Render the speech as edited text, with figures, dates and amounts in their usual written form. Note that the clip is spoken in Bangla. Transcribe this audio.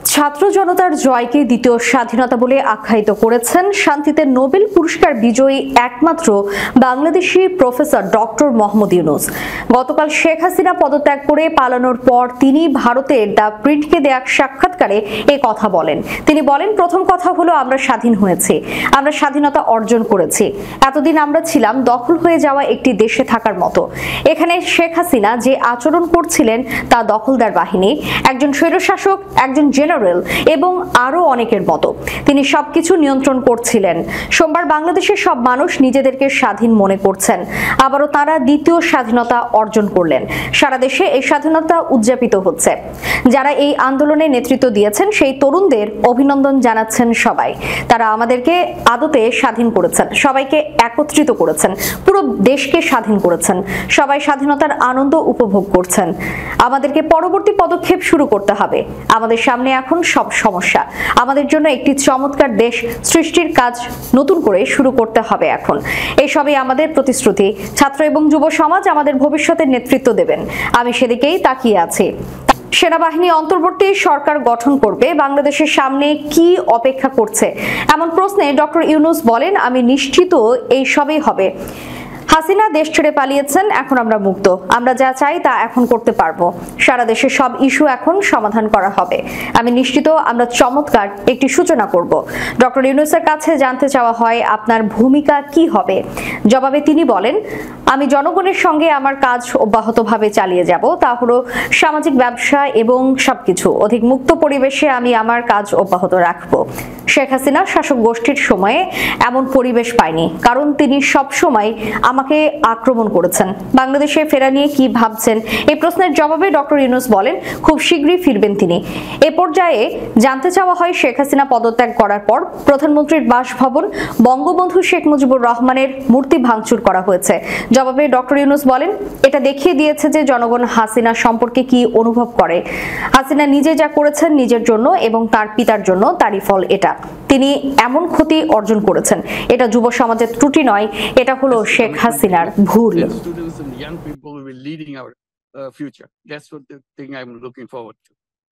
ছাত্র জনতার জয়কে দ্বিতীয় স্বাধীনতা বলে আখ্যায়িত করেছেন শান্তিতে নোবেল পুরস্কার বিজয়ী একমাত্র বাংলাদেশি প্রফেসর ডক্টর মোহাম্মদ ইউনূস। গতকাল শেখ হাসিনা পদত্যাগ করে পালানোর পর তিনি ভারতের দ্য প্রিন্টকে দেয়া এক সাক্ষাৎকারে এই কথা বলেন। তিনি বলেন, প্রথম কথা হলো আমরা স্বাধীন হয়েছি, আমরা স্বাধীনতা অর্জন করেছি। এতদিন আমরা ছিলাম দখল হয়ে যাওয়া একটি দেশে থাকার মতো। এখানে শেখ হাসিনা যে আচরণ করছিলেন তা দখলদার বাহিনী, একজন স্বৈরশাসক, একজন জেনারেল এবং আরো অনেকের মতো তিনি সবকিছু নিয়ন্ত্রণ করছিলেন। সোমবার বাংলাদেশের সব মানুষ নিজেদেরকে স্বাধীন মনে করছেন, আবারও তারা দ্বিতীয় স্বাধীনতা অর্জন করলেন। সারা দেশে এই স্বাধীনতা উদযাপিত হচ্ছে। যারা এই আন্দোলনে নেতৃত্ব দিয়েছেন সেই তরুণদের অভিনন্দন জানাচ্ছেন সবাই। তারা আমাদেরকে আদতে স্বাধীন করেছেন, সবাইকে একত্রিত করেছেন, পুরো দেশকে স্বাধীন করেছেন। সবাই স্বাধীনতার আনন্দ উপভোগ করছেন। আমাদেরকে পরবর্তী পদক্ষেপ শুরু করতে হবে। আমাদের সামনে এখন সব সমস্যা। আমাদের জন্য একটি চমৎকার দেশ সৃষ্টির কাজ নতুন করে শুরু করতে হবে এখন। এসবই আমাদের প্রতিশ্রুতি। ছাত্র এবং যুব সমাজ আমাদের ভবিষ্যতের নেতৃত্ব দেবেন, আমি সেদিকেই তাকিয়ে আছি। সেনাবাহিনী অন্তর্বর্তী সরকার গঠন করবে, বাংলাদেশের সামনে কি অপেক্ষা করছে এমন প্রশ্নে ডক্টর ইউনূস বলেন, আমি নিশ্চিত এই সবই হবে। হাসিনা দেশ ছেড়ে পালিয়েছেন, এখন আমরা মুক্ত। আমরা যা চাই তা এখন করতে পারবো। সারা দেশের সব ইস্যু এখন সমাধান করা হবে। আমি নিশ্চিত আমরা চমৎকার একটি সূচনা করব। ডক্টর ইউনূসের কাছে জানতে চাওয়া হয়, আপনার ভূমিকা কি হবে? জবাবে তিনি বলেন, আমি জনগণের সঙ্গে আমার কাজ অব্যাহতভাবে চালিয়ে যাব। তা হলো সামাজিক ব্যবসা এবং সবকিছু অধিক মুক্ত পরিবেশে আমি আমার কাজ অব্যাহত রাখব। শেখ হাসিনা শাসক গোষ্ঠীর সময়ে এমন পরিবেশ পায়নি, কারণ তিনি সব সময় আমাকে আক্রমণ করেছেন। বাংলাদেশে ফেরা নিয়ে কি ভাবছেন এই প্রশ্নের জবাবে ডক্টর ইউনূস বলেন, খুব শীঘ্রই ফিরবেন তিনি। এ পর্যায়ে জানতে চাওয়া হয়, শেখ হাসিনা পদত্যাগ করার পর প্রধানমন্ত্রীর বাসভবন বঙ্গবন্ধু শেখ মুজিবুর রহমানের মূর্তি ভাঙচুর করা হয়েছে। জবাবে ডক্টর ইউনূস বলেন, এটা দেখিয়ে দিয়েছে যে জনগণ হাসিনা সম্পর্কে কি অনুভব করে। হাসিনা নিজে যা করেছেন নিজের জন্য এবং তার পিতার জন্য, তারই ফল এটা। তিনি এমন ক্ষতি অর্জন করেছেন। এটা যুব সমাজের ত্রুটি নয়, এটা হলো শেখ হাসিনার ভুল। Future. That's what the thing I'm looking forward to.